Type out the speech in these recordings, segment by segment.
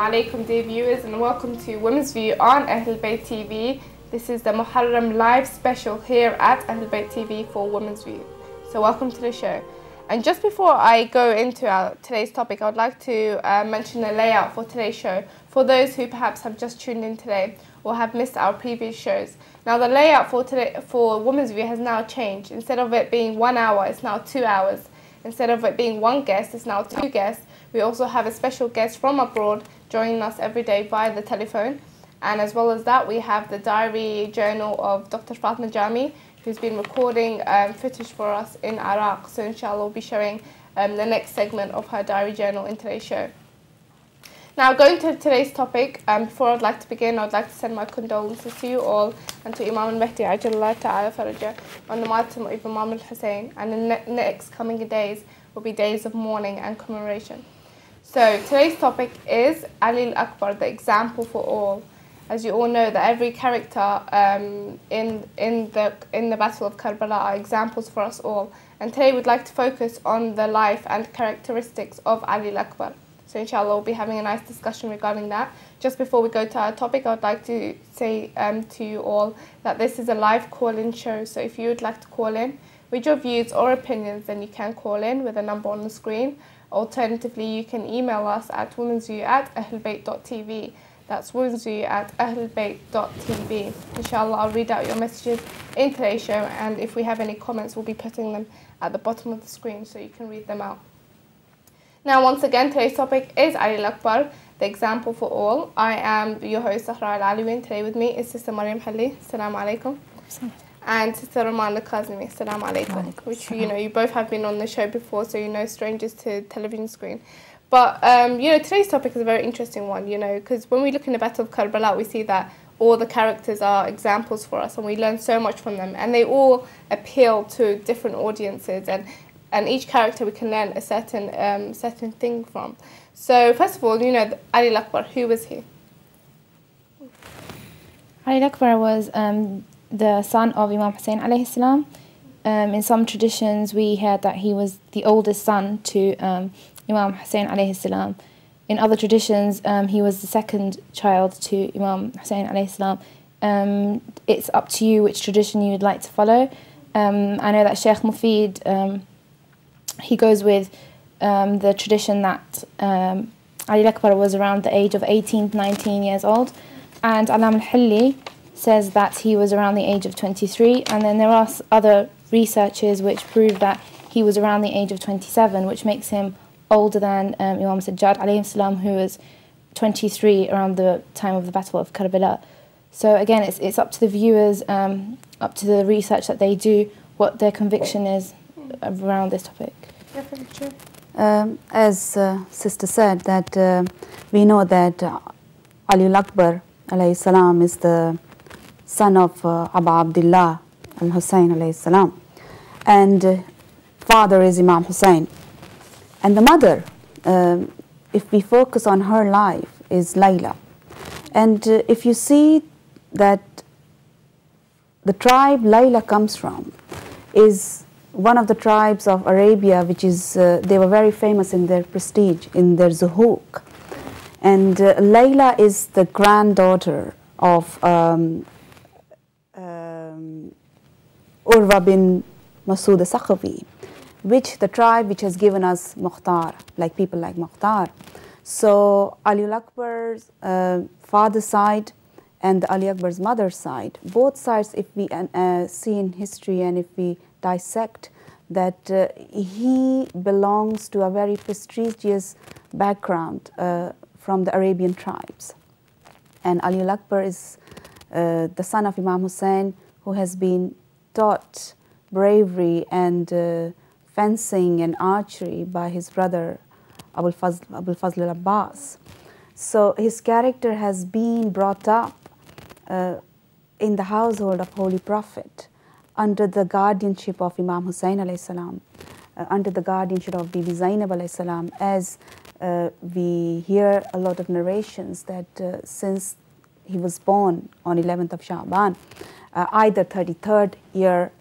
alaikum dear viewers, and welcome to Women's View on Ahlulbayt TV. This is the Muharram live special here at Ahlulbayt TV for Women's View. So welcome to the show. And just before I go into today's topic, I would like to mention the layout for today's show for those who perhaps have just tuned in today or have missed our previous shows. Now the layout for Women's View has now changed. Instead of it being 1 hour, it's now 2 hours. Instead of it being one guest, it's now two guests. We also have a special guest from abroad joining us every day via the telephone. And as well as that, we have the diary journal of Dr. Fatima Jami, who's been recording footage for us in Iraq. So inshallah, we'll be showing the next segment of her diary journal in today's show. Now, going to today's topic, before I'd like to begin, I'd like to send my condolences to you all and to Imam al-Mahdi Ajallah Ta'ala Faraja on the martyrdom of Imam al-Hussein. And the next coming days will be days of mourning and commemoration. So today's topic is Ali Akbar, the example for all. As you all know, that every character in the Battle of Karbala are examples for us all. And today we'd like to focus on the life and characteristics of Ali Akbar. So inshallah, we'll be having a nice discussion regarding that. Just before we go to our topic, I would like to say to you all that this is a live call-in show. So if you would like to call in with your views or opinions, then you can call in with a number on the screen. Alternatively, you can email us at womensview@ahlulbayt.tv. That's womensview@ahlulbayt.tv. Inshallah, I'll read out your messages in today's show, and if we have any comments, we'll be putting them at the bottom of the screen so you can read them out. Now, once again, today's topic is Ali Akbar, the example for all. I am your host, Zahra Al-Alawi, and today with me is Sister Maryam Hilli. Assalamu alaikum. And Sister Romana Kazmi. Assalamu alaikum. Which, you know, you both have been on the show before, so you know strangers to television screen. But, you know, today's topic is a very interesting one, you know, because when we look in the Battle of Karbala, we see that all the characters are examples for us, and we learn so much from them. And they all appeal to different audiences, and each character we can learn a certain thing from. So, first of all, you know, Ali Akbar, who was he? Ali Akbar was the son of Imam Hussein alayhi salam. In some traditions, we heard that he was the oldest son to Imam Hussein alayhi salam. In other traditions, he was the second child to Imam Hussein alayhi salam. It's up to you which tradition you would like to follow. I know that Sheikh Mufid, he goes with the tradition that Ali Akbar was around the age of 18 to 19 years old, and Maryam Hilli says that he was around the age of 23, and then there are other researchers which prove that he was around the age of 27, which makes him older than Imam Sajjad alayhi salam, who was 23 around the time of the Battle of Karbala. So again, it's up to the viewers, up to the research that they do, what their conviction is around this topic. As Sister said, that we know that Ali Akbar alayhi salam is the son of Abu Abdullah al-Hussein alayhi salam, and father is Imam Hussein, and the mother, if we focus on her life, is Layla. And if you see that the tribe Layla comes from is one of the tribes of Arabia, which is, they were very famous in their prestige, in their zuhuk. And Layla is the granddaughter of Urwa bin Masood al-Saqafi, which the tribe which has given us Mukhtar, like people like Mukhtar. So Ali Akbar's father's side and Ali Akbar's mother's side, both sides, if we see in history and if we dissect, that he belongs to a very prestigious background from the Arabian tribes. And Ali Akbar is the son of Imam Hussein, who has been taught bravery and fencing and archery by his brother Abul Fazl al-Abbas. So his character has been brought up in the household of Holy Prophet, under the guardianship of Imam Hussein alayhi salam, under the guardianship of Bibi Zainab alayhi salam, as we hear a lot of narrations that since he was born on 11th of Sha'ban, either 33rd year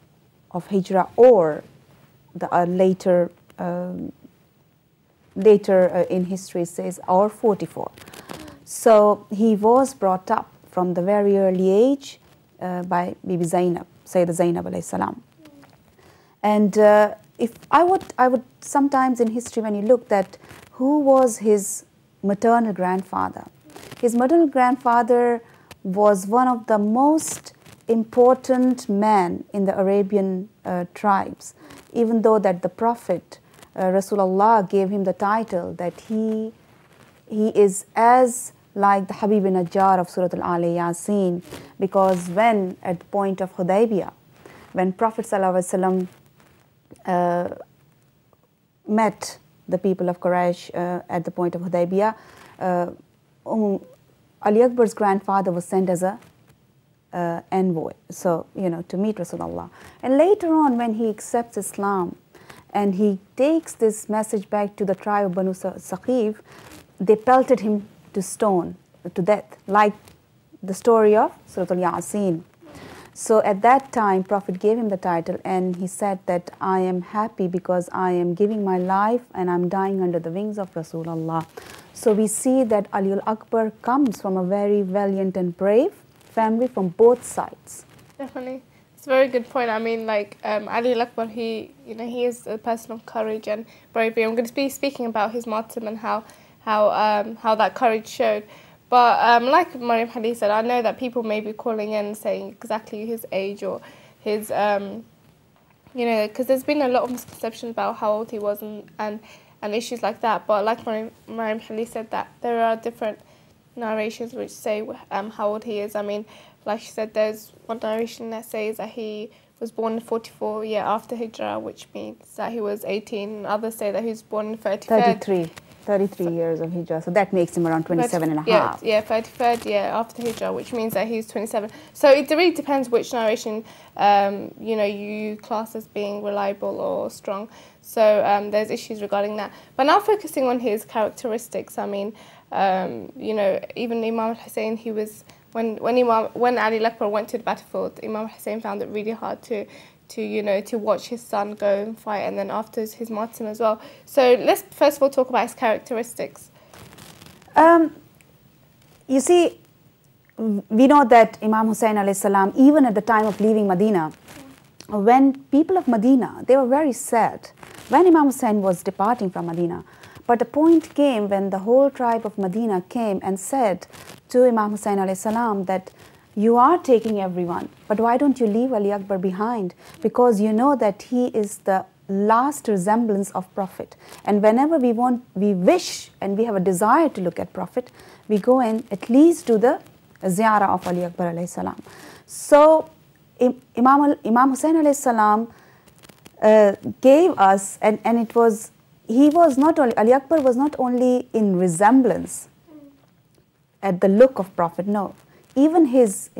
of Hijrah or the later in history says or 44. So he was brought up from the very early age by Bibi Zainab, Sayyidah Zainab alayhi salam. And if I would sometimes in history, when you look at who was his maternal grandfather, his maternal grandfather was one of the most important men in the Arabian tribes, even though that the Prophet Rasulullah gave him the title that he is as like the Habib Najjar of Surah Al-Ali Yasin, because when at the point of Hudaybiyah, when Prophet ﷺ met the people of Quraysh at the point of Hudaybiyah, Ali Akbar's grandfather was sent as a envoy, so to meet Rasulullah. And later on, when he accepts Islam and he takes this message back to the tribe of Banu Saqif, they pelted him to stone, to death, like the story of Surah Al-Yasin. So at that time, Prophet gave him the title, and he said that I am happy because I am giving my life and I'm dying under the wings of Rasulullah. So we see that Ali Akbar comes from a very valiant and brave family from both sides. Definitely. It's a very good point. I mean, like Ali Akbar, he is a person of courage and bravery. I'm going to be speaking about his martyrdom and how that courage showed. But like Maryam Hilli said, I know that people may be calling in saying exactly his age or his, because there's been a lot of misconceptions about how old he was and issues like that. But like Maryam Hilli said, that there are different narrations which say how old he is. I mean, like she said, there's one narration that says that he was born in 44 year after Hijrah, which means that he was 18. Others say that he was born in 33 years of Hijrah, so that makes him around 27 and a half. Yeah, 33rd year after Hijrah, which means that he's 27. So it really depends which narration you class as being reliable or strong. So there's issues regarding that. But now focusing on his characteristics, I mean, even Imam Hussein, he was when Ali Akbar went to the battlefield, Imam Hussein found it really hard to watch his son go and fight, and then after his martyrdom as well. So let's first of all talk about his characteristics. You see, we know that Imam Hussein alayhi salam, even at the time of leaving Medina, when people of Medina, they were very sad when Imam Hussein was departing from Medina. But the point came when the whole tribe of Medina came and said to Imam Hussein alayhi salam that you are taking everyone, but why don't you leave Ali Akbar behind? Because you know that he is the last resemblance of Prophet. And whenever we wish and we have a desire to look at Prophet, we go and at least do the ziyarah of Ali Akbar alayhi salam. So Imam Hussein alayhi salam gave us, and it was, Ali Akbar was not only in resemblance at the look of Prophet, no. Even his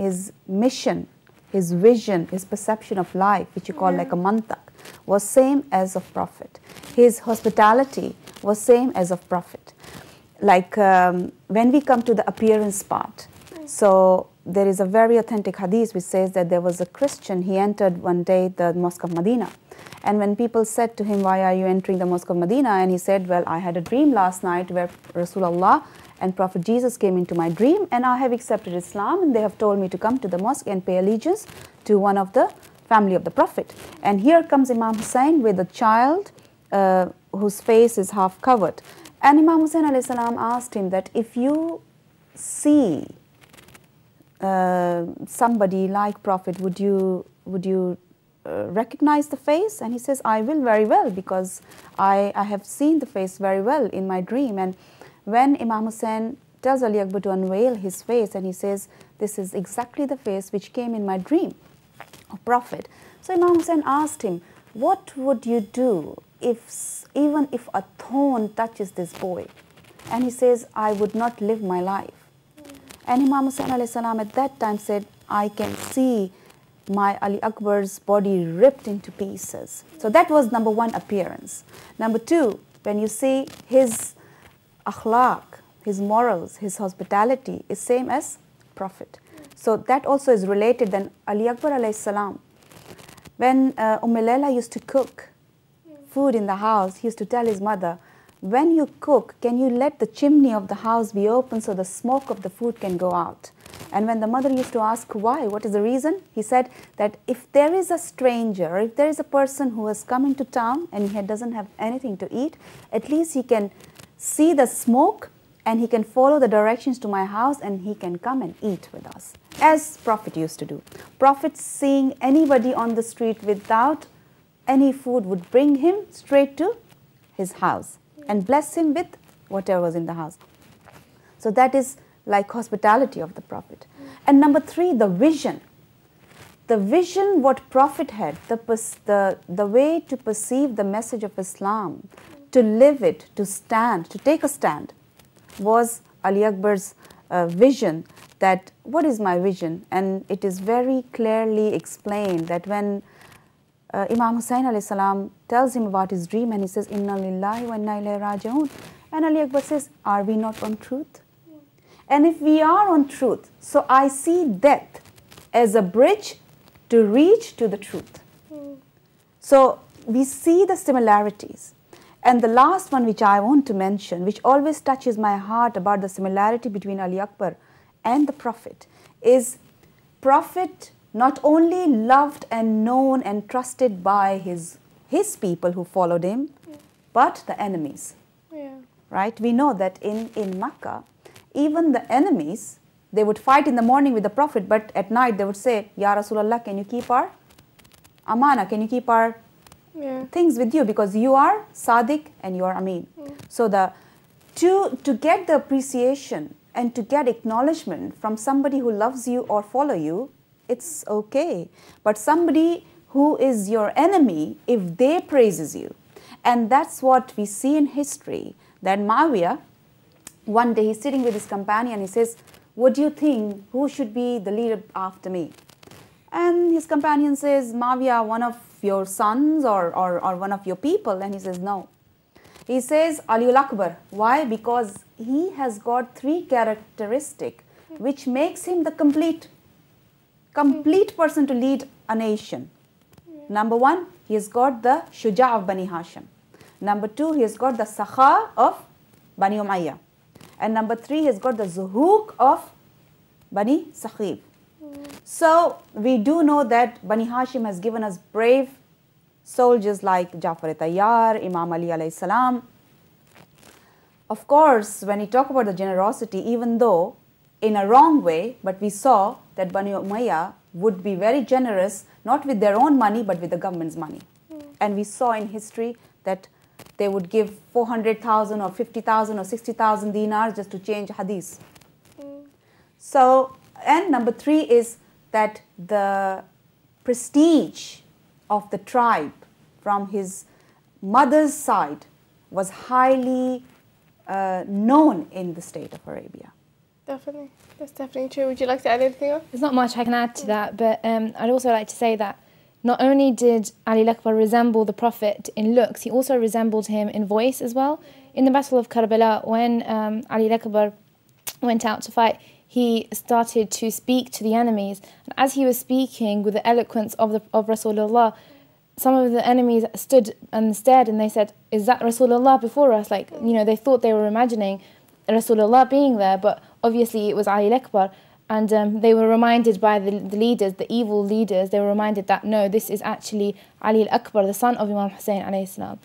mission, his vision, his perception of life, which you call like a mantak, was same as of Prophet. His hospitality was same as of Prophet. Like when we come to the appearance part, so there is a very authentic hadith which says that there was a Christian, he entered one day the Mosque of Medina. And when people said to him, why are you entering the Mosque of Medina? And he said, well, I had a dream last night where Rasulullah and Prophet Jesus came into my dream, and I have accepted Islam, and they have told me to come to the mosque and pay allegiance to one of the family of the Prophet. And here comes Imam Hussein with a child whose face is half covered. And Imam Hussein alayhi salam asked him that if you see somebody like Prophet, would you recognize the face? And he says, I will very well, because I have seen the face very well in my dream. And when Imam Hussein tells Ali Akbar to unveil his face, and he says, this is exactly the face which came in my dream of Prophet. So Imam Hussein asked him, what would you do even if a thorn touches this boy? And he says, I would not live my life. And Imam Hussein alayhi salam at that time said, I can see my Ali Akbar's body ripped into pieces. So that was number one, appearance. Number two, when you see his akhlaq, his morals, his hospitality is same as Prophet. So that also is related. Then Ali Akbar alayhi salam, when Layla used to cook food in the house, he used to tell his mother, when you cook, can you let the chimney of the house be open so the smoke of the food can go out? And when the mother used to ask why, what is the reason? He said that if there is a stranger, or if there is a person who has come into town and he doesn't have anything to eat, at least he can see the smoke and he can follow the directions to my house and he can come and eat with us, as Prophet used to do. Prophet, seeing anybody on the street without any food, would bring him straight to his house and bless him with whatever was in the house. So that is like hospitality of the Prophet. And number 3, the vision. The vision what Prophet had, the way to perceive the message of Islam, to live it, to stand, to take a stand, was Ali Akbar's vision. That what is my vision? And it is very clearly explained that when Imam Hussain alayhi salam tells him about his dream and he says, Inna lillahi wa inna ilayhi raji'un. And Ali Akbar says, are we not on truth? And if we are on truth, so I see death as a bridge to reach to the truth. So we see the similarities. And the last one which I want to mention, which always touches my heart about the similarity between Ali Akbar and the Prophet, is Prophet not only loved and known and trusted by his people who followed him, but the enemies. Right? We know that in Makkah, even the enemies, they would fight in the morning with the Prophet, but at night they would say, Ya Rasulullah, can you keep our amana, can you keep our things with you, because you are Sadiq and you are Amin. So to get the appreciation and to get acknowledgement from somebody who loves you or follow you, it's okay. But somebody who is your enemy, if they praises you, and that's what we see in history, that Muawiyah, one day he's sitting with his companion, he says, what do you think, who should be the leader after me? And his companion says, Muawiyah, one of your sons or one of your people? And he says, no. He says, Ali Akbar. Why? Because he has got 3 characteristics which makes him the complete person to lead a nation. Number 1, he has got the Shuja of Bani Hashim. Number 2, he has got the Sakha of Bani Umayyah. And number 3, he has got the Zuhuk of Bani Saqib. So we do know that Bani Hashim has given us brave soldiers like Jafar Tayyar, Imam Ali alayhi salam. Of course, when we talk about the generosity, even though in a wrong way, but we saw that Bani Umayyah would be very generous, not with their own money, but with the government's money. And we saw in history that they would give 400,000 or 50,000 or 60,000 dinars just to change hadith. So, and number 3 is that the prestige of the tribe from his mother's side was highly known in the state of Arabia. Definitely, that's definitely true. Would you like to add anything else? There's not much I can add to that, but I'd also like to say that not only did Ali Akbar resemble the Prophet in looks, he also resembled him in voice as well. In the Battle of Karbala, when Ali Akbar went out to fight, he started to speak to the enemies. And as he was speaking with the eloquence of Rasulullah, some of the enemies stood and stared and they said, is that Rasulullah before us? Like, you know, they thought they were imagining Rasulullah being there, but obviously it was Ali Akbar. And they were reminded by the leaders, the evil leaders, they were reminded that no, this is actually Ali Akbar, the son of Imam Hussain alayhi salam.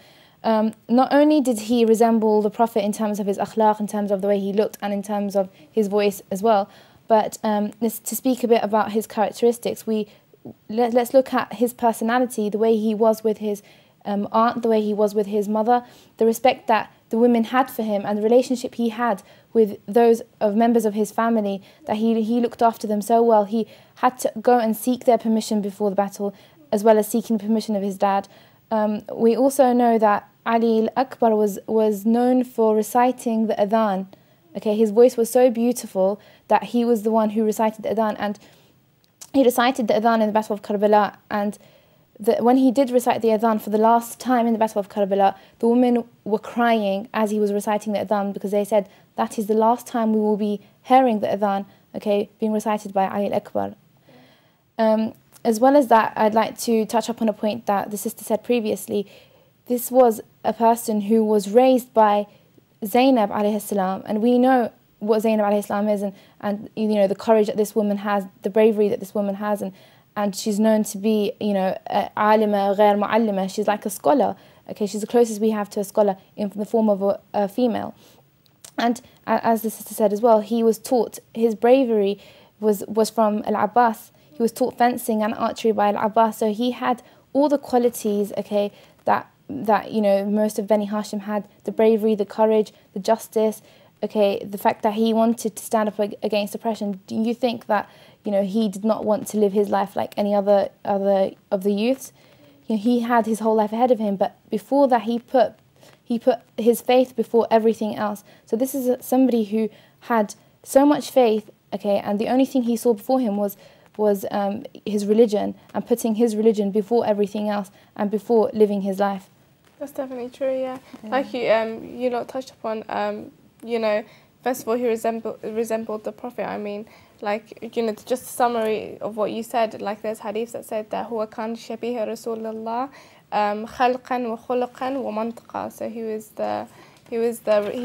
Not only did he resemble the Prophet in terms of his akhlaq, in terms of the way he looked, and in terms of his voice as well, but to speak a bit about his characteristics, let's look at his personality, the way he was with his aunt, the way he was with his mother, the respect that the women had for him, and the relationship he had with those of members of his family, that he looked after them so well. He had to go and seek their permission before the battle, as well as seeking the permission of his dad. We also know that Ali Akbar was known for reciting the adhan. Okay, his voice was so beautiful that he was the one who recited the adhan, and he recited the adhan in the Battle of Karbala. And when he did recite the adhan for the last time in the Battle of Karbala, the women were crying as he was reciting the adhan, because they said that is the last time we will be hearing the adhan, okay, being recited by Ali Akbar. As well as that, I'd like to touch upon a point that the sister said previously. this was a person who was raised by Zainab alayhi salam, and we know what Zainab alayhi salam is, and you know, the courage that this woman has, the bravery that this woman has, and she's known to be, you know, alima ghair muallima. She's like a scholar. Okay, she's the closest we have to a scholar in the form of a female. And as the sister said as well, he was taught, his bravery was from Al-Abbas. He was taught fencing and archery by Al-Abbas. So he had all the qualities, okay, that you know, most of Bani Hashim had: the bravery, the courage, the justice, okay, the fact that he wanted to stand up against oppression. Do you think that, you know, he did not want to live his life like any other of the youths? You know, he had his whole life ahead of him, but before that he put his faith before everything else. So this is somebody who had so much faith, okay, and the only thing he saw before him was his religion, and putting his religion before everything else and before living his life. That's definitely true, yeah. Like you lot touched upon, you know, first of all, he resembled the Prophet. I mean, like, you know, just a summary of what you said, like there's hadiths that said that huwa kan shabiha Rasulullah khalqan wa khuluqan wa mantaqa. So he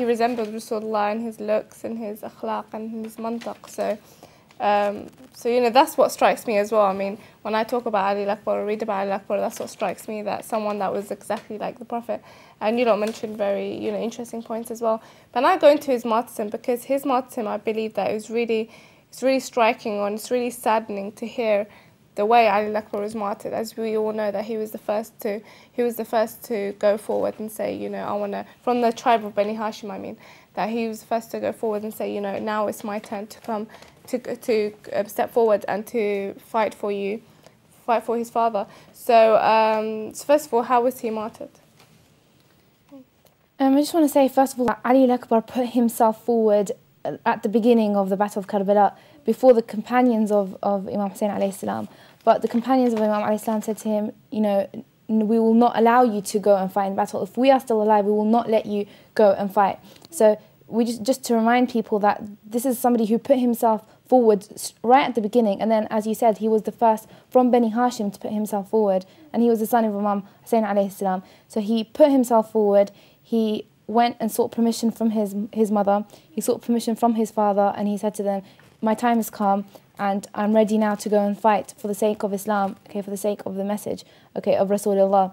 resembled Rasulullah in his looks and his akhlaq and his mantaq. So you know, that's what strikes me as well. I mean, when I talk about Ali Akbar or read about Ali Akbar, that's what strikes me, that someone that was exactly like the Prophet. And you lot mentioned very, you know, interesting points as well. But I go into his martyrdom, because his martyrdom, I believe that it's really striking, and it's really saddening to hear the way Ali Akbar was martyred. As we all know, that he was the first to go forward and say, you know, I want to, from the tribe of Bani Hashim, I mean, that he was the first to go forward and say, you know, now it's my turn to come to step forward and to fight for his father. So, first of all, how was he martyred? I just want to say, first of all, Ali Akbar put himself forward at the beginning of the Battle of Karbala before the companions of Imam Hussein alayhi salam. But the companions of Imam alayhi salam said to him, you know, we will not allow you to go and fight in battle. If we are still alive, we will not let you go and fight. So we just to remind people that this is somebody who put himself forward right at the beginning, and then, as you said, he was the first from Bani Hashim to put himself forward, and he was the son of Imam Hussein alayhi salam. So he put himself forward. He went and sought permission from his mother. He sought permission from his father, and he said to them, my time has come, and I'm ready now to go and fight for the sake of Islam, okay, for the sake of the message, okay, of Rasulullah.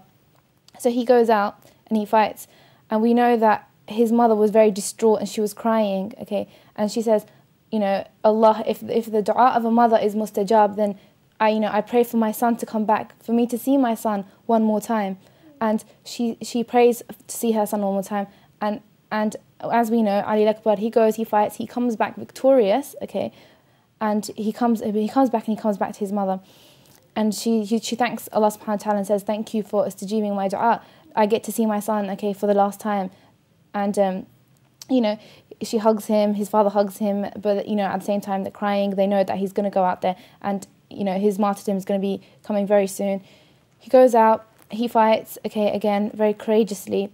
So he goes out and he fights, and we know that his mother was very distraught and she was crying, okay, and she says, you know, Allah, if the dua of a mother is mustajab, then I pray for my son to come back, for me to see my son one more time. And she prays to see her son one more time, and as we know, Ali Akbar, he goes, he fights, he comes back victorious, okay, and he comes back to his mother, and she thanks Allah subhanahu wa ta'ala and says, thank you for istajeebing my dua. I get to see my son, okay, for the last time. And you know, she hugs him, his father hugs him, but you know, at the same time they're crying. They know that he's going to go out there, and you know, his martyrdom is going to be coming very soon. He goes out, he fights, okay, again very courageously.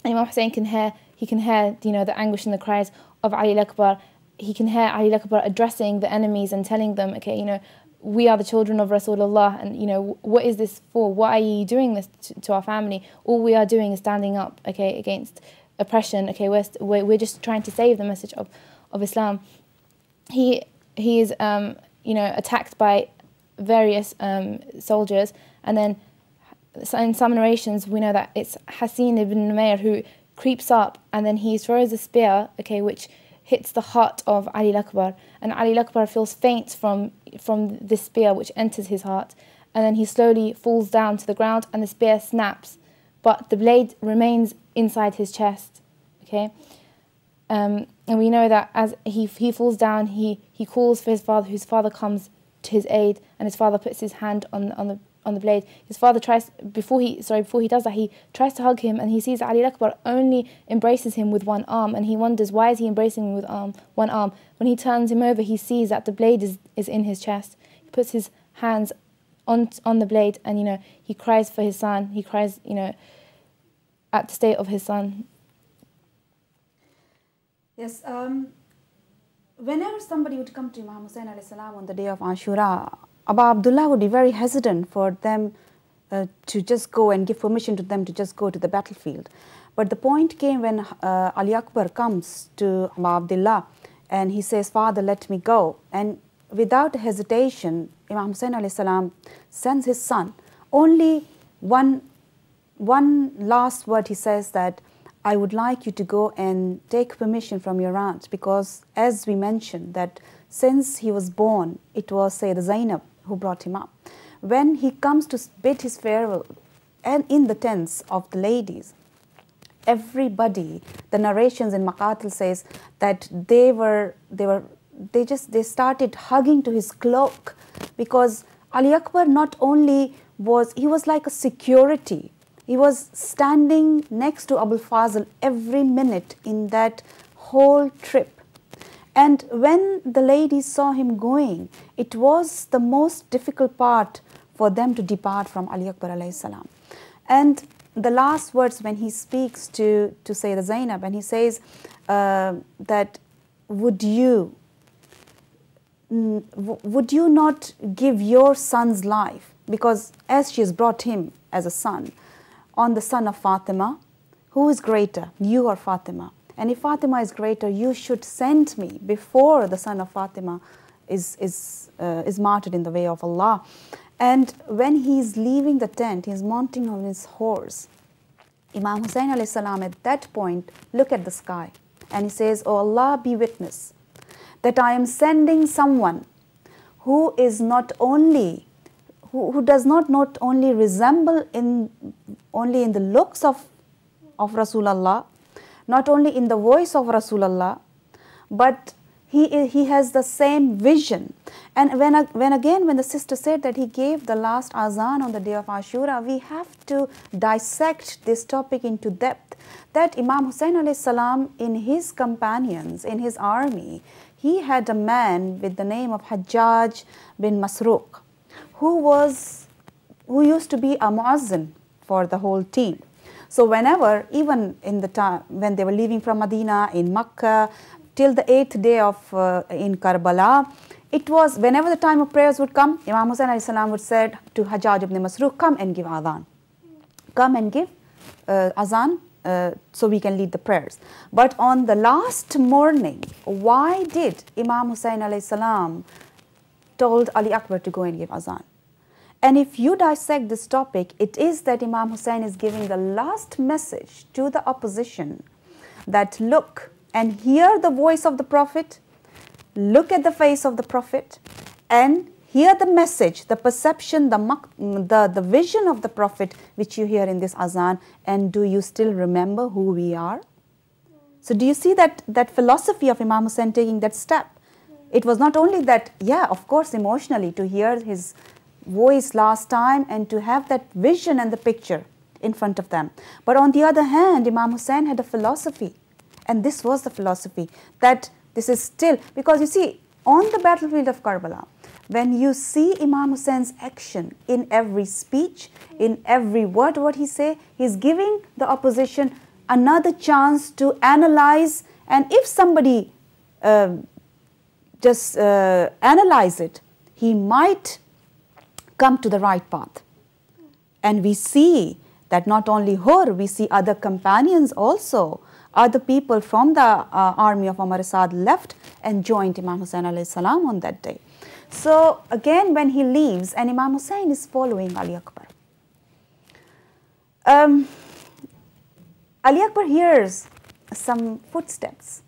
Imam Hussein can hear, you know, the anguish and the cries of Ali Akbar. He can hear Ali Akbar addressing the enemies and telling them, okay, you know, we are the children of Rasulullah, and you know, what is this for? Why are you doing this to our family? All we are doing is standing up, okay, against oppression. Okay, we're just trying to save the message of Islam. He is you know, attacked by various soldiers, and then in some narrations we know that it's Hassan ibn Umayr who creeps up, and then he throws a spear, okay, which hits the heart of Ali Akbar, and Ali Akbar feels faint from this spear which enters his heart, and then he slowly falls down to the ground, and the spear snaps, but the blade remains inside his chest, okay. And we know that as he falls down, he calls for his father, whose father comes to his aid, and his father puts his hand on the blade. His father tries, before he does that, he tries to hug him, and he sees Ali Akbar only embraces him with one arm, and he wonders, why is he embracing him with one arm? When he turns him over, he sees that the blade is in his chest. He puts his hands on the blade, and you know, he cries for his son. He cries, you know, at the state of his son. Yes, whenever somebody would come to Imam Hussein alayhi salam on the day of Ashura, Abba Abdullah would be very hesitant for them to just go and give permission to them to just go to the battlefield. But the point came when Ali Akbar comes to Abdullah and he says, "Father, let me go." And without hesitation, Imam Hussain alayhi salam sends his son. Only one last word he says, that I would like you to go and take permission from your aunt, because as we mentioned that since he was born, it was Sayyidah Zainab who brought him up. When he comes to bid his farewell and in the tents of the ladies, everybody, the narrations in Maqatil says that they started hugging to his cloak, because Ali Akbar not only he was like a security. He was standing next to Abul Fazl every minute in that whole trip. And when the ladies saw him going, it was the most difficult part for them to depart from Ali Akbar alayhi salam. And the last words when he speaks to Sayyidah Zainab, and he says that would you not give your son's life, because as she has brought him as a son, on the son of Fatima, who is greater, you or Fatima? And if Fatima is greater, you should send me before the son of Fatima is martyred in the way of Allah. And when he's leaving the tent, he's mounting on his horse. Imam Hussain alayhi salam at that point look at the sky and he says, "Oh Allah, be witness that I am sending someone who is who does not only resemble only in the looks of Rasulullah, not only in the voice of Rasulullah, but he has the same vision." And when the sister said that he gave the last azan on the day of Ashura, we have to dissect this topic into depth. That Imam Hussain alayhi salam, in his companions, in his army, he had a man with the name of Hajjaj bin Masruq, who used to be a muazzin for the whole team. So whenever, even in the time when they were leaving from Medina, in Makkah, till the 8th day of in Karbala, it was whenever the time of prayers would come, Imam Hussain alayhi salam would say to Hajjaj ibn Masruq, "Come and give adhan. Come and give azan so we can lead the prayers." But on the last morning, why did Imam Hussain alayhi salam told Ali Akbar to go and give azan? And if you dissect this topic, it is that Imam Hussain is giving the last message to the opposition, that look and hear the voice of the Prophet, look at the face of the Prophet, and hear the message, the perception, the vision of the Prophet which you hear in this azan, and do you still remember who we are? So do you see that philosophy of Imam Hussain taking that step? It was not only that, yeah, of course, emotionally to hear his voice last time and to have that vision and the picture in front of them. But on the other hand, Imam Hussain had a philosophy, and this was the philosophy, that this is still, because you see, on the battlefield of Karbala, when you see Imam Hussein's action in every speech, in every word what he say, he's giving the opposition another chance to analyze, and if somebody just analyze it, he might come to the right path. And we see that not only her, we see other companions also, other people from the army of Umar Saad left and joined Imam Hussain alayhi salam on that day. So again, when he leaves, and Imam Hussain is following Ali Akbar, Ali Akbar hears some footsteps.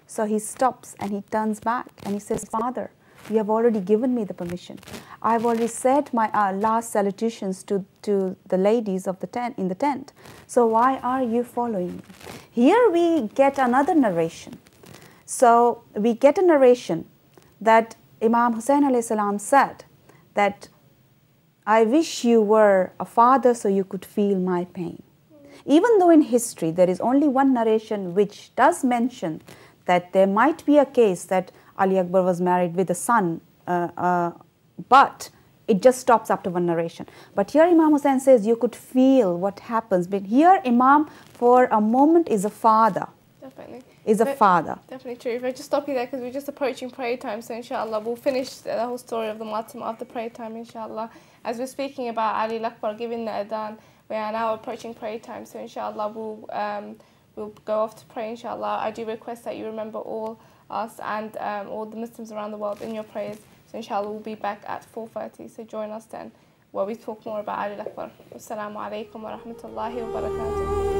So he stops and he turns back and he says, "Father, you have already given me the permission. I've already said my last salutations to the ladies of the tent, in the tent. So why are you following me?" Here we get another narration. So we get a narration that Imam Hussain alayhi salam said that, "I wish you were a father so you could feel my pain." Even though in history there is only one narration which does mention that there might be a case that Ali Akbar was married with a son, but it just stops after one narration. But here Imam Hussain says you could feel what happens. But here Imam for a moment is a father. Definitely. is a father. Definitely true. If I just stop you there, because we're just approaching prayer time, so inshallah we'll finish the whole story of the martyrdom after prayer time, inshallah. As we're speaking about Ali Akbar giving the adhan, we are now approaching prayer time, so inshallah we'll go off to pray, inshallah. I do request that you remember all us and all the Muslims around the world in your prayers. So inshallah we'll be back at 4:30, so join us then, where we talk more about Ali Akbar. Assalamu alaikum wa rahmatullahi wa barakatuh.